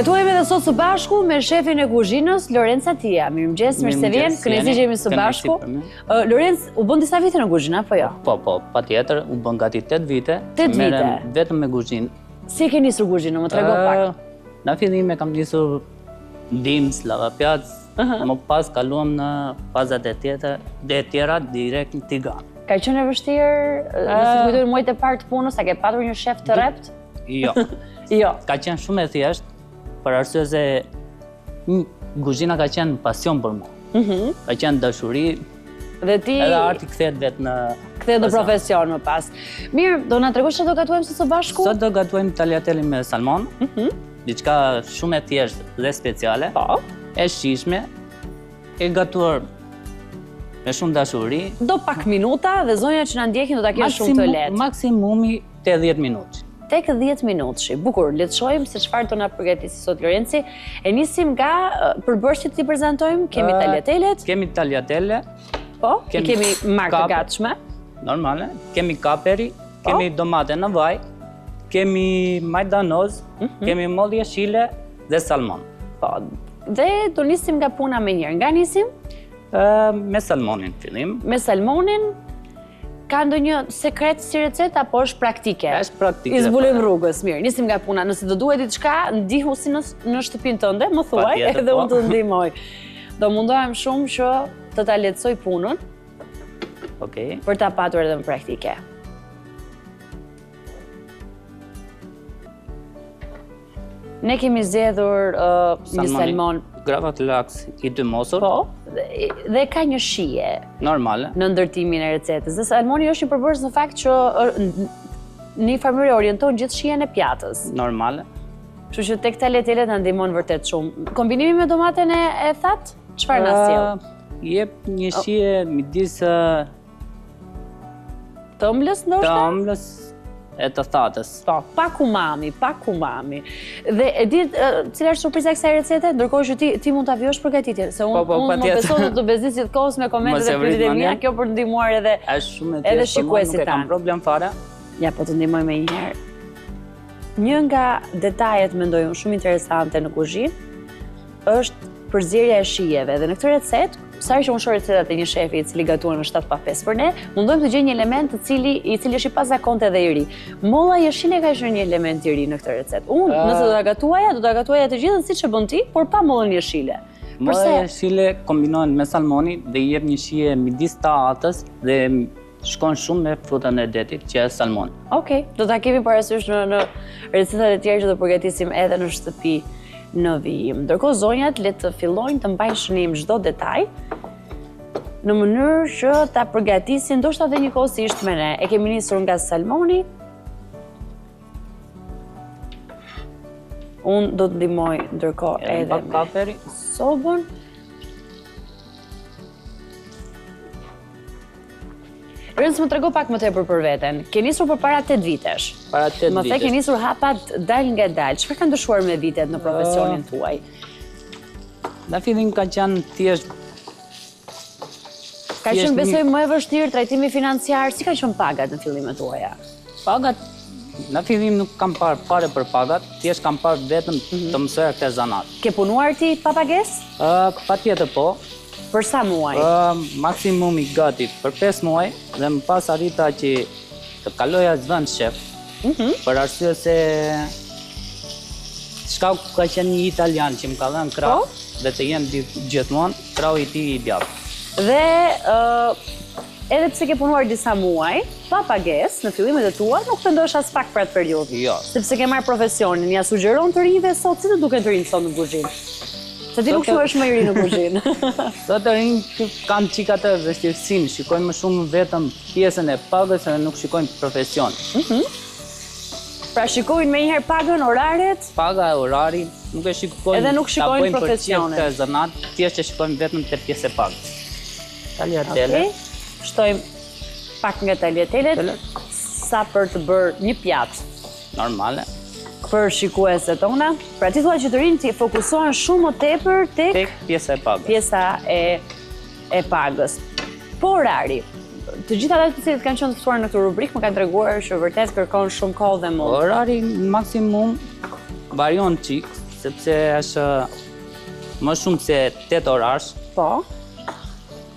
Gatuajmë edhe sot së bashku me shefin e kuzhinës, Lorenz Atia. Mirëmëngjes, mirë se vjen, kënaqësi që jemi së bashku. Lorenz, u bën disa vite në kuzhinë apo jo? Po, patjetër, u bën gati 8 vite. 8 vite. Merrem vetëm me kuzhinë. Si e ke nisur kuzhinën, më trego pak. Në fillim e kam nisur dimës, lavapiac, më pas kaluam në fazat e tjera direkt në Tiranë. Ka qenë e vështirë, nëse të kujtojnë muajt e parë të punës, a ke patur një shef të rrept? Jo. Jo. Ka qenë shumë e thjeshtë, për arsye se kuzhina ka qenë pasion për mua. Ka qenë dashuri. Dhe ti edhe arti kthehet vetë në profesion më pas. Mirë, do na tregosh çfarë do gatuajmë sot së bashku? Sot do gatuajmë tagliatelle me salmon. Diçka shumë e thjeshtë dhe speciale. Po. E shijshme, e gatuar me shumë dashuri. Do pak minuta dhe zonja që na ndjekin do ta kenë shumë të lehtë. Maksimumi 80 minutë. Tek 10 minutë. Bukur, le të shohim se çfarë do na përgatisi sot Lorenci. E nisim nga përbërësit që ti prezantojmë. Kemi tagliatellet. Kemi tagliatelle. Po, kemi markë të gatshme. Normale. Kemi kaperi, kemi domate në vaj, kemi majdanoz, kemi mollë jeshile dhe salmon. Po, dhe do nisim nga puna me njërë. Nga nisim? Me salmonin fillim. Me salmonin, ka ndonjë sekret si recet apo është praktike? Është praktike. I zbulojmë rrugës, mirë. Nisim nga puna. Nëse do duhet diçka, ndihu si në shtëpinë tënde, më thuaj, edhe unë të ndihmoj. Do mundohem shumë që të ta lehtësoj punën. Okej. Për ta patur edhe në praktike. Ne kemi zgjedhur një salmon gravat laks i 2 mosur. Po, dhe ka një shije. Normale. Në ndërtimin e recetës. Dhe salmoni është një përbërës në fakt që një farmëri orienton gjithë shijen e pjatës. Normale. Kështu që tek tagliatellet na ndihmon vërtet shumë. Kombinimi me domaten e thatë, çfarë na sjell? Jep një shije midis të ëmbëlës ndoshta? Të ëmbëlës e të thatës. Po, pak umami. Dhe e di cila është surpriza e kësaj recete, ndërkohë që ti mund ta vjosh përgatitjen, se unë më besoj do të bezdisjet kohës me komentet e pyetjet e mia, kjo për të ndihmuar edhe shikuesit tanë. Nuk kam problem fare. Ja, po të ndihmoj më një herë. Një nga detajet mendoj unë shumë interesante në kuzhinë është përzierja e shijeve dhe në këtë recetë sa që unë shoh recetat e një shefi i cili gatuan në 7/5 për ne, mundojmë të gjejmë një element i cili është i pazakontë dhe i ri. Molla jeshile ka qenë një element i ri në këtë recetë. Unë nëse do ta gatuaja të gjithën siç e bën ti, por pa mollën jeshile. Molla jeshile kombinohen me salmonin dhe i jep një shije midis të atës dhe shkon shumë me frutën e detit që është salmon. Okej, do ta kemi parasysh në recetat e tjera që do përgatisim edhe në shtëpi në vijim. Ndërkohë zonjat le të fillojnë të mbajnë shënim çdo detaj në mënyrë që ta përgatisin ndoshta edhe njëkohësisht me ne. E kemi nisur nga salmoni. Unë do të ndihmoj ndërkohë edhe me kaperi, sobën. Lorenz, më trego pak më tepër për veten. Ke nisur përpara 8 vitesh. Para 8 vitesh. Më the ke nisur hapat dal nga dal. Çfarë ka ndryshuar me vitet në profesionin tuaj? Në fillim ka qenë thjesht. Ka qenë besoj më e vështirë trajtimi financiar, si ka qenë pagat në fillimet tuaja? Pagat në fillim nuk kam parë fare për pagat, thjesht kam parë vetëm të mësoja këtë zanat. Ke punuar ti pa pagesë? Patjetër po. Për sa muaj? Maksimumi gati për 5 muaj dhe më pas arrita që të kaloja zvend shef, për arsye se shkau ka qenë një italian që më ka dhënë krah dhe të jem gjithmonë krahu i tij i djathtë. Dhe edhe pse ke punuar disa muaj, pa pagesë në fillimet e tua, nuk pendosh as pak për atë periudhë. Jo. Sepse ke marrë profesionin, ja sugjeron të rinjve sot, si të duken të rinjt sot në kuzhinë? Se ti nuk shuhesh më i ri në kuzhinë. Sot të rinjt kanë çika të vështirësinë, shikojnë më shumë vetëm pjesën e pagës dhe nuk shikojnë profesion. Pra shikojnë me njëherë pagën, oraret? Paga e orari, nuk e shikojnë. Edhe nuk shikojnë profesionin. Të zanat, thjesht e shikojnë vetëm te pjesë e pagës. Tagliatelle. Shtojmë pak nga tagliatellet, sa për të bërë një pjatë. Normale. Për shikueset tona. Pra ti thua që të rinjt ti fokusohen shumë më tepër tek pjesa e pagës. Pjesa e pagës. Po orari. Të gjitha ata të cilët kanë qenë të ftuar në këtë rubrikë më kanë treguar që vërtet kërkon shumë kohë dhe mund. Orari maksimum varion çik, sepse është më shumë se 8 orash, Po.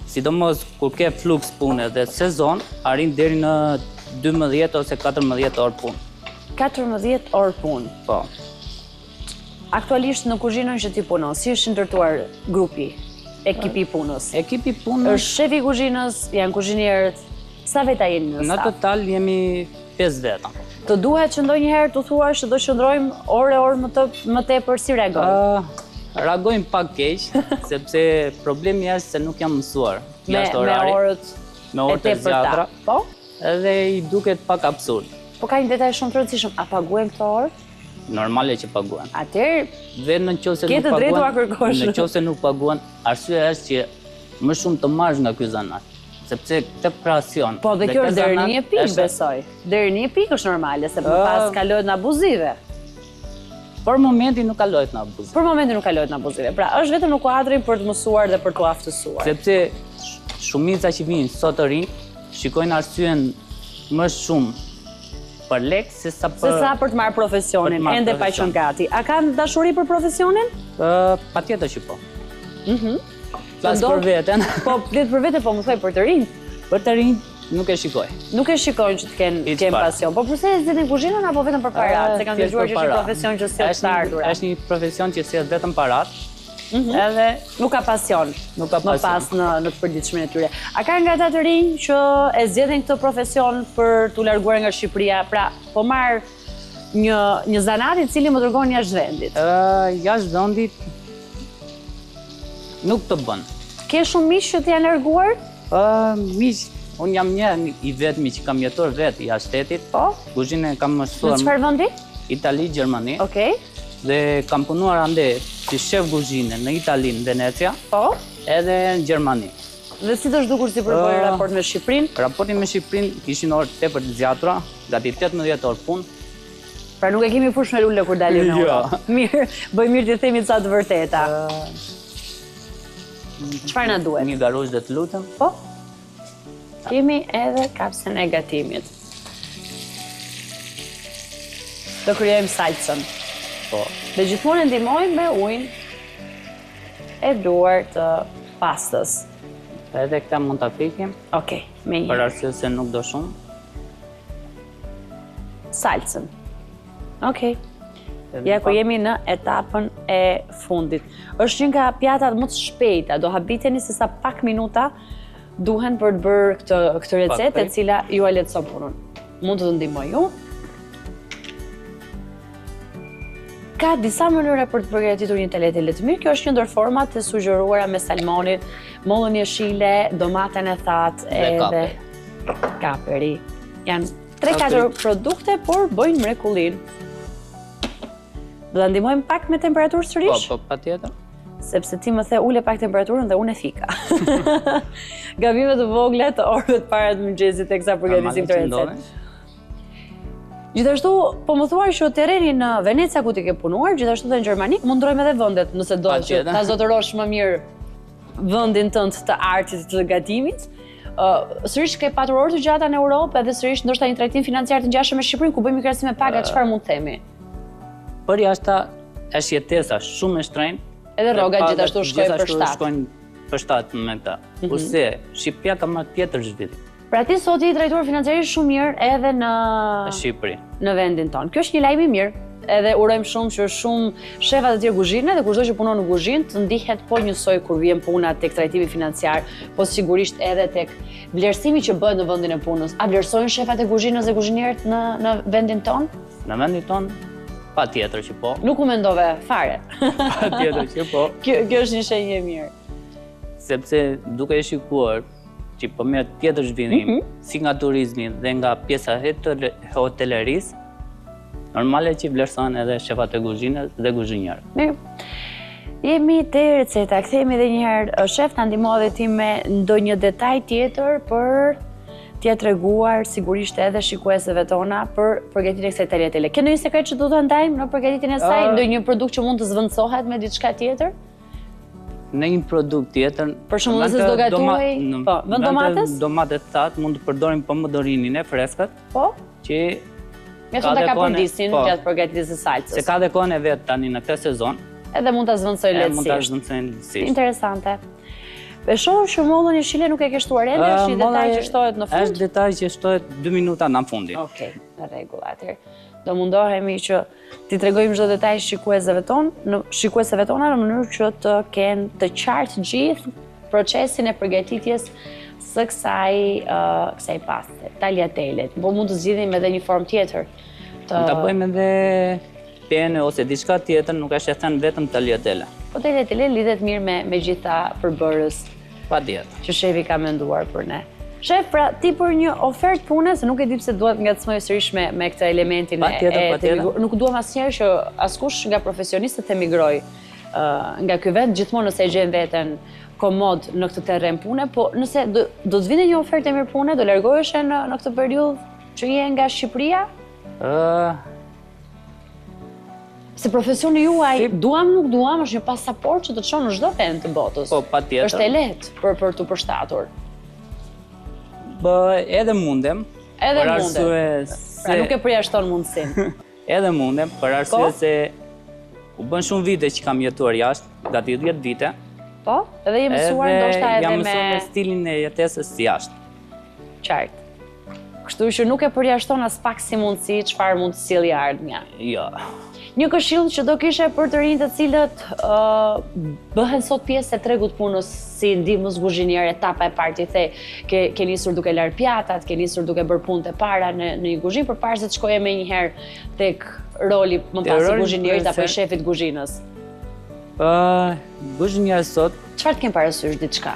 sidomos kur ke fluks pune dhe sezon, arrin deri në 12 ose 14 orë punë. 14 orë punë. Po. Aktualisht në kuzhinën që ti punon, si është ndërtuar grupi, ekipi i punës? Ekipi punës, Është shefi i kuzhinës, janë kuzhinierët, sa veta jeni në në staf? total jemi 5 veta. Të duhet që ndonjëherë të thuash që do qëndrojmë orë më tepër, si reagojmë? Reagojmë pak keq, sepse problemi është se nuk jam mësuar Me jashtë orari, orët me e orë të tepërta. zjatra, Po? edhe i duket pak absurd. Po ka një detaj shumë të rëndësishëm, a paguajmë këto orë? Normale që paguan. Atëherë, Dhe në qoftë se Ke nuk të drejtë ua paguan, kërkosh. në qoftë se nuk paguan, arsyeja është që më shumë të marrësh nga ky zanat, sepse këtë prasion. po dhe kjo është deri në një pikë, është- besoj. Deri në një pikë është normale, se më pas kalohet në abuzive. Për momentin nuk kalohet në abuz. Për momentin nuk kalohet në abuzive. Pra, është vetëm në kuadrin për të mësuar dhe për të aftësuar. Sepse shumica që vinë sot të rinj shikojnë arsyen më shumë për lek se sa Se sa për të marrë profesionin, Për të marrë ende pa profesion. qenë gati. A kanë dashuri për profesionin? Patjetër që po. Mhm. Flas Ndo- për veten. Po, flet për vete, po më thuaj për të rinj. Për të rinj nuk e shikoj. Nuk e shikojnë që të kenë Fare. pasion. Po përse e zgjedhin kuzhinën apo vetëm për parat? Se kanë Thjesht dëgjuar për që është një para. profesion që sjell të ardhurat. Është një profesion që sjell vetëm parat. Edhe Nuk ka pasion. Nuk ka Më pasion. pas në të përditshmërinë e tyre. A ka nga ata të rinj që e zgjedhin këtë profesion për t'u larguar nga Shqipëria? Pra, po marr një zanat i cili më dërgon jashtë vendit. jashtë vendit nuk të bën. Ke shumë miq që t'janë larguar? Miq, unë jam një i vetmi që kam jetuar vetë jashtë shtetit. Po. Kuzhinën e kam Në mësuar çfarë vendi? Itali, Gjermani. Okej. Dhe kam punuar ande si shef kuzhine në Itali, në Venecia, Po. edhe në Gjermani. Dhe si të zhdukur si përbërë raport me Shqipërinë? Raportin me Shqipërinë kishin orë tepër të zjatra, gati 18 orë punë. Pra nuk e kemi fush me lule kur dalim në Jo. Europë. Mirë, bëj mirë të themi ca të vërteta. Çfarë na duhet? Një garush dhe të lutem. Po? Kemi edhe kapsën e gatimit. Do kryojmë salcën. Po. Dhe gjithmonë e ndihmojmë me ujin e duar të pastës. Edhe këta mund ta pikim, Okej, me për një arsye se nuk do shumë. salcën. Okej. Edhe Ja ku pak- jemi në etapën e fundit. Është një nga pjatat më të shpejta, do habiteni se sa pak minuta duhen për të bërë këtë recetë e prej. cila ju a lehtëson punën. Mund të ndihmoj ju. Ka disa mënyra për të përgatitur një taletele të mirë. Kjo është një ndër format e sugjeruara me salmonin, mollën jeshile, domaten e thatë edhe kaperi. Janë 3-4 produkte, por bëjnë mrekullinë. Do ta ndihmojmë pak me temperaturë sërish? Po, patjetër. Sepse ti më the ule pak temperaturën dhe unë e fika. Gabime të vogla të orëve të para të mëngjesit teksa përgatisim të recetë. Gjithashtu, po më thuar që terreni në Venecia ku ti ke punuar, gjithashtu dhe në Gjermani, mundrojmë edhe vendet nëse do që Patjetër. ta zotërosh më mirë vendin tënd të artit të gatimit. Sërish ke patur orë të gjata në Europë edhe sërish ndoshta një trajtim financiar të ngjashëm me Shqipërinë ku bëjmë një krahasim me paga, çfarë mund të themi? Për jashta është jetesa shumë e shtrenjtë. Edhe rroga Pagat gjithashtu shkojnë për gjithashtu 7. shkojnë për 7 me këta. Kurse Shqipëria ka marrë tjetër zhvillim Pra ti sot je drejtuar financiarisht shumë mirë edhe në Shqipëri. në vendin tonë. Kjo është një lajm i mirë. Edhe urojmë shumë që shumë shefa të tjerë kuzhine dhe kushdo që punon në kuzhinë të ndihet po njësoj kur vjen puna tek trajtimi financiar, po sigurisht edhe tek vlerësimi që bëhet në vendin e punës. A vlerësojnë shefat e kuzhinës dhe kuzhinierët në vendin tonë? Në vendin tonë, patjetër që po. Nuk u mendove fare. Patjetër që po. Kjo është një shenjë e mirë. Sepse duke e shikuar që përmet tjetër zhvillim, si nga turizmi dhe nga pjesa e hotelerisë, normale që vlerëson edhe shefat e kuzhinës dhe kuzhinierët. Mirë. Jemi te receta, kthehemi edhe një herë. Shef, na ndihmo edhe ti me ndonjë detaj tjetër për t'ja treguar sigurisht edhe shikuesave tona për përgatitjen e kësaj tagliatelle. Ke ndonjë sekret që do ta ndajmë në përgatitjen e saj? Ndonjë produkt që mund të zvendësohet me diçka tjetër? Në një produkt tjetër, Për shembull, nëse s'do gatuaj, po, vend domates? Domatet thatë mund të përdorim pomodorinin e freskët, Po? që Mjafton ta kapërdisin gjatë përgatitjes së salcës. Se ka dhe kohën e vet tani në këtë sezon. Edhe mund ta zvendësoj lehtësisht. Mund ta zvendësoj lehtësisht. Interesante. E shoh që mollën e shile nuk e ke shtuar ende, është një detaj që shtohet në fund. Është detaj që shtohet 2 minuta në fundit. Okej, në rregull atëherë. Do mundohemi që t'i tregojmë çdo detaj shikuesave tona në mënyrë që të kenë të qartë gjithë procesin e përgatitjes së kësaj paste, tagliatelet. Po mund të zgjidhim edhe një formë tjetër. Ta bëjmë edhe pene ose diçka tjetër, nuk është e thënë vetëm tagliatelle. Po tagliatelle lidhet mirë me gjitha përbërës Patjetër. që shefi ka menduar për ne. Shef, pra ti për një ofertë pune, se nuk e di pse duhet ngacmoj sërish me këtë elementin nuk duam asnjëherë që askush nga profesionistët të emigroj nga ky vend, gjithmonë nëse e gjen veten komod në këtë terren pune, po nëse do të vinte një ofertë e mirë pune, do largohesh në këtë periudhë që je nga Shqipëria? Se profesioni juaj, duam nuk duam, është një pasaport që të çon në çdo vend të botës. Po, patjetër. Është e lehtë për të përshtatur. Edhe mundem. Edhe mundem. Pra nuk e përjashton mundësinë. Edhe mundem, për arsye se u bën shumë vite që kam jetuar jashtë, gati 10 vite. Po, edhe je mësuar ndoshta edhe jam mësuar me stilin e jetesës jashtë. Qartë. Kështu që nuk e përjashton as pak si mundësi çfarë mund të sjellë ardhmja. Jo. Një këshill që do kishe për të rinjtë të cilët bëhen sot pjesë e tregut punës si ndihmës kuzhinier, etapa e parë ti the, ke nisur duke lar pjatat, ke nisur duke bërë punët e para në një kuzhinë përpara se të shkoje menjëherë tek roli më pas i kuzhinierit apo i shefit kuzhinës. Kuzhinier sot. Çfarë të kem parasysh diçka?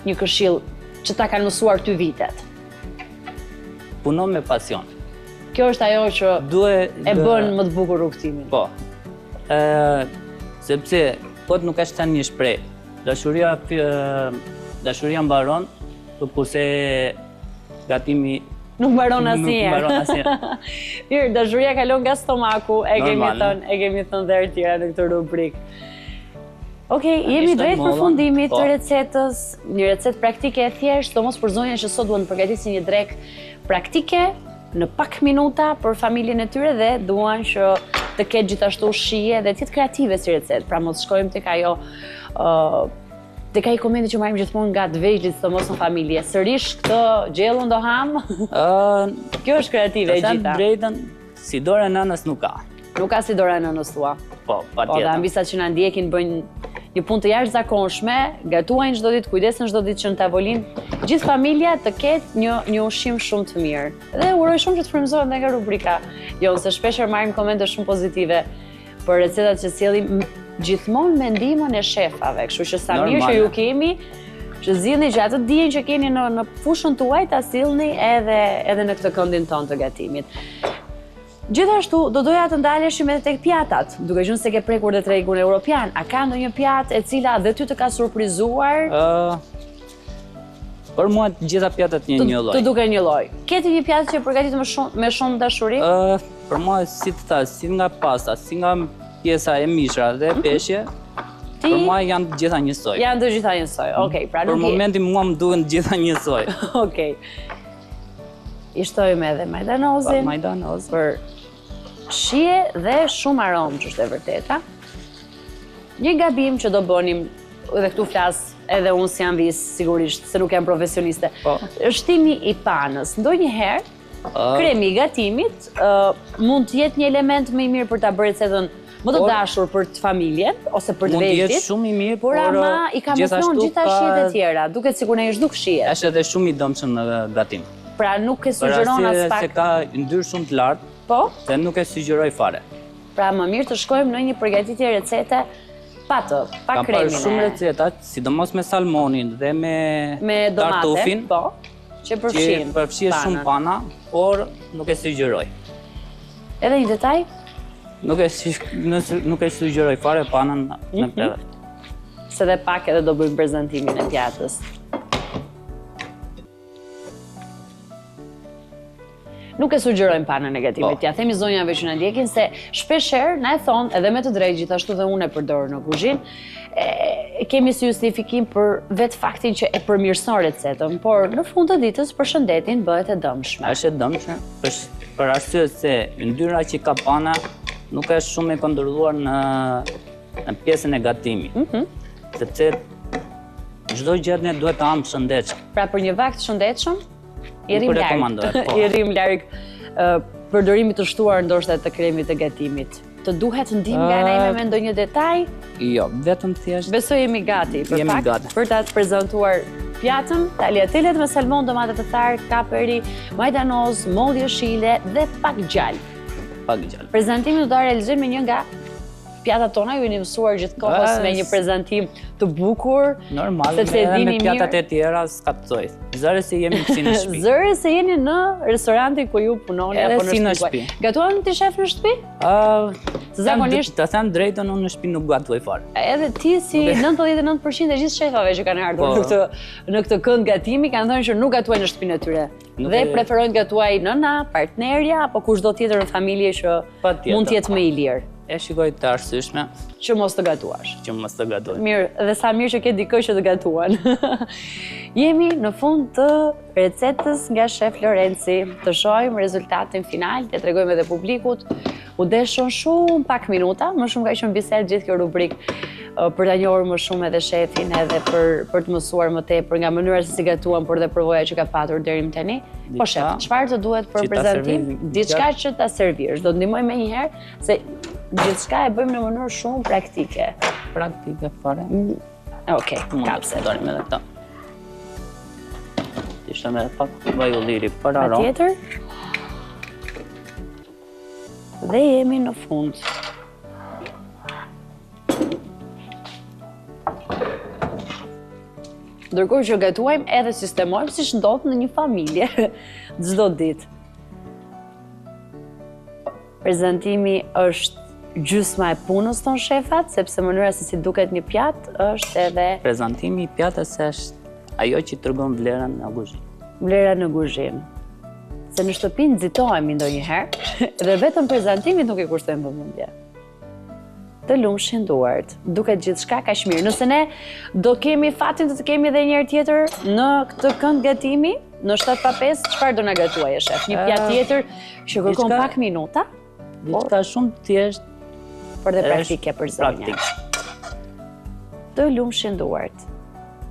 Një këshill që ta kanë mësuar ty vitet. Puno me pasion. Kjo është ajo që e bën më të bukur rrugtimin. Po. Sepse kot nuk është tani një shprehje. Dashuria mbaron, kurse gatimi nuk mbaron asnjëherë. Mirë, dashuria kalon nga stomaku, e kemi thënë dhe herë tjera në këtë rubrikë. Okej, jemi drejt përfundimit të recetës, një recetë praktike e thjeshtë, domos për zonjën që sot duan të përgatisin një drekë praktike në pak minuta për familjen e tyre dhe duan që të ketë gjithashtu shije dhe të jetë kreative si recetë. Pra mos shkojmë tek ajo tek ai komedi që marrim gjithmonë nga të vegjëlit, sidomos në familje. Sërish këtë gjellën do ham? Kjo është kreative e gjitha. Drejtën, si dora e nënës nuk ka. Nuk ka si dora e nënës tua. Po, patjetër. Po, dhe ambisat që na ndjekin bëjnë një punë të jashtëzakonshme, gatuajnë çdo ditë, kujdesen çdo ditë që në tavolinë gjithë familja të ketë një ushqim shumë të mirë. Dhe uroj shumë që të frymëzohet nga rubrika. Jo, se shpeshherë marrim komente shumë pozitive për recetat që sjellim gjithmonë me ndihmën e shefave, kështu që sa mirë që ju kemi, që zgjidhni që atë dijen që keni në fushën tuaj ta sillni edhe në këtë këndin tonë të gatimit. Gjithashtu, do doja të ndaleshim edhe tek pjatat, duke qenë se ke prekur dhe tregun evropian. A ka ndonjë pjatë e cila dhe ty të ka surprizuar? Për mua të gjitha pjatat një lloj. Të duken një lloj. Keti një pjatë që e përgatit me shumë dashuri? Për mua, si të thash, si nga pasta, si nga pjesa e mishra dhe peshje, për mua janë të gjitha njësoj. Janë të gjitha njësoj, okej. Për momentin mua më duken të gjitha njësoj. Okej. I shtojmë edhe majdanozin. Majdanoz. Për shije dhe shumë aromë, që është e vërteta. Një gabim që do bënim, dhe këtu flas edhe unë si jam vis, sigurisht, se nuk jam profesioniste, shtimi i panës. Ndonjëherë, kremi i gatimit mund të jetë një element më i mirë për ta bërë recetën më të dashur për të familjen, ose për të vegjëlit. Mund të jetë shumë i mirë, por ama i kamuflon gjitha shijet e tjera, duket sikur ne çdo shije. Është edhe shumë i dëmshëm në gatim. Pra nuk e sugjeron as pak. Se ka yndyrë shumë të lartë, dhe nuk e sugjeroj fare. Pra më mirë të shkojmë në një përgatitje recete pa kremin. Kam parë shumë receta, sidomos me salmonin dhe me tartufin, që përfshin shumë pana, por nuk e sugjeroj. Edhe një detaj? Nuk e sugjeroj fare panën në këtë. Se dhe pak edhe do bëjmë prezantimin e pjatës. Nuk e sugjerojmë panën negative tja. Themi zonjave që na ndjekin se shpeshherë na e thonë edhe me të drejtë, gjithashtu dhe unë e përdor në kuzhinë, kemi si justifikim për vetë faktin që e përmirëson recetën, por në fund të ditës për shëndetin bëhet e dëmshme. Është e dëmshme, Për arsye se yndyrra që ka pana nuk është shumë e kontrolluar në pjesën e gatimit. Sepse çdo gjë ne duhet të hamë shëndetshëm. Pra për një vakt shëndetshëm, i rrim rekomandohet, larg. po. I rrim larg përdorimit të shtuar ndoshta të kremit të gatimit. Të duhet ndihmë nga ana ime me ndonjë detaj? Jo, vetëm thjesht. Besoj jemi gati për ta prezantuar pjatën, tagliatelle me salmon, domate të tharë, kaperi, majdanoz, mollë jeshile dhe pak gjallë. Pak gjallë. Prezantimin do ta realizojmë me një nga pjatat tona, ju jeni mësuar gjithkohës me një prezantim të bukur. Normal, sepse edhe dini me pjatat mirë. e tjera s'ka të thoj. Zëre se jemi si në shtëpi. Zëre se jeni në restorantin ku ju punoni Edhe apo si në shtëpi. shtëpi. Gatuan ti shef në shtëpi? Zakonisht Të them drejtën, unë në shtëpi nuk gatuaj fare. edhe ti si 99% e gjithë shefave që kanë ardhur në këtë kënd gatimi kanë thënë që nuk gatuajnë në shtëpinë e tyre. Dhe preferojnë gatuaj nëna, partnerja apo kushdo tjetër në familje që mund të jetë më i lirë. E shikoj të arsyeshme Që mos të gatuash. që mos të gatuaj. Mirë, dhe sa mirë që ke dikë që të gatuan. Jemi në fund të recetës nga Shef Lorenci. Të shohim rezultatin final, të tregojmë edhe publikut. U deshon shumë pak minuta, më shumë ka qenë bisedë gjithë kjo rubrikë për ta njohur më shumë edhe shefin, edhe për të mësuar më tepër nga mënyra se si gatuan, por dhe përvoja që ka patur deri më tani. Po shef, çfarë të duhet për prezantim? Diçka që ta servish. Do të ndihmoj më një herë se gjithçka e bëjmë në mënyrë shumë praktike. Praktike fare. Okej, kapse. Dorim edhe këta. Ishte me pak vaj ulliri për aromë. Patjetër. Dhe jemi në fund. Ndërkohë që gatuajmë edhe sistemojmë si ndodh në një familje çdo ditë. Prezantimi është gjysma e punës tonë shefat, sepse mënyra se si duket një pjatë është edhe Prezantimi i pjatës është ajo që tregon vlerën në kuzhinë. vlera në kuzhinë. Se në shtëpi nxitohemi ndonjëherë dhe vetëm prezantimi nuk i kushtojmë vëmendje. Të lumshin duart, duket gjithçka kaq mirë. Nëse ne do kemi fatin të kemi edhe një herë tjetër në këtë kënd gatimi, në 7:05, çfarë do na gatuaje shef? Një pjatë tjetër që kërkon pak minuta, Diçka shumë thjesht, por dhe praktike për zonja. praktik. Të lumshin duart.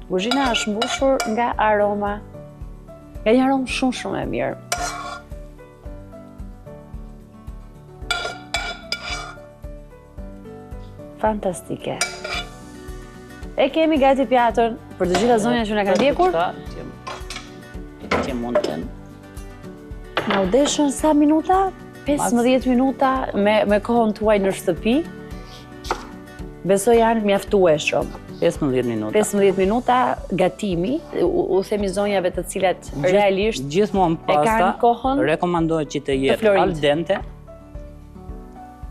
Kuzhina është mbushur nga aroma, nga një aromë shumë e mirë. Fantastike. E kemi gati pjatën për të gjitha zonjat që na kanë ndjekur. Që mund të Na u deshën sa minuta? 15 minuta me kohën tuaj në shtëpi. Besoj janë mjaftueshëm. 15 minuta. 15 minuta gatimi, u themi zonjave të cilat realisht Gjithmonë kanë pasta kohën rekomandohet që të jetë florit. al dente.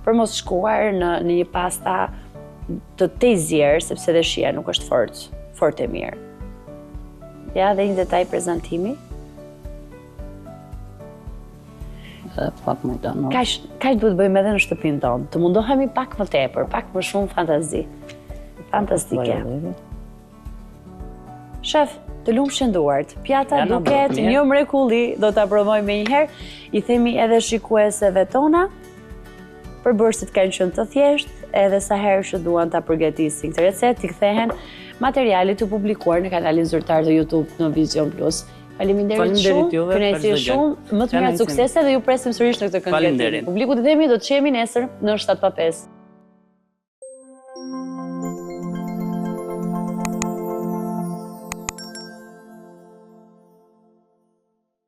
për mos shkuar në një pasta të tezjerë, sepse dhe shija nuk është fort e mirë. Ja, dhe një detaj prezantimi. Pak më të në. Kaq duhet bëjmë edhe në shtëpinë tonë. Të mundohemi pak më tepër, pak më shumë fantazi. Fantastike. Shef, të lumshin duart. Pjata duket një mrekulli, do ta provojmë një herë. I themi edhe shikueseve tona, përbërësit kanë qenë të thjeshtë, edhe sa herë që duan ta përgatisin këtë recetë, i kthehen materialit të publikuar në kanalin zyrtar të YouTube në Vision Plus. Faleminderit shumë, kënaqësi shumë, më të mira suksese dhe ju presim sërish në këtë këngë. Faleminderit. Publiku të themi do të qemi nesër në 7:05.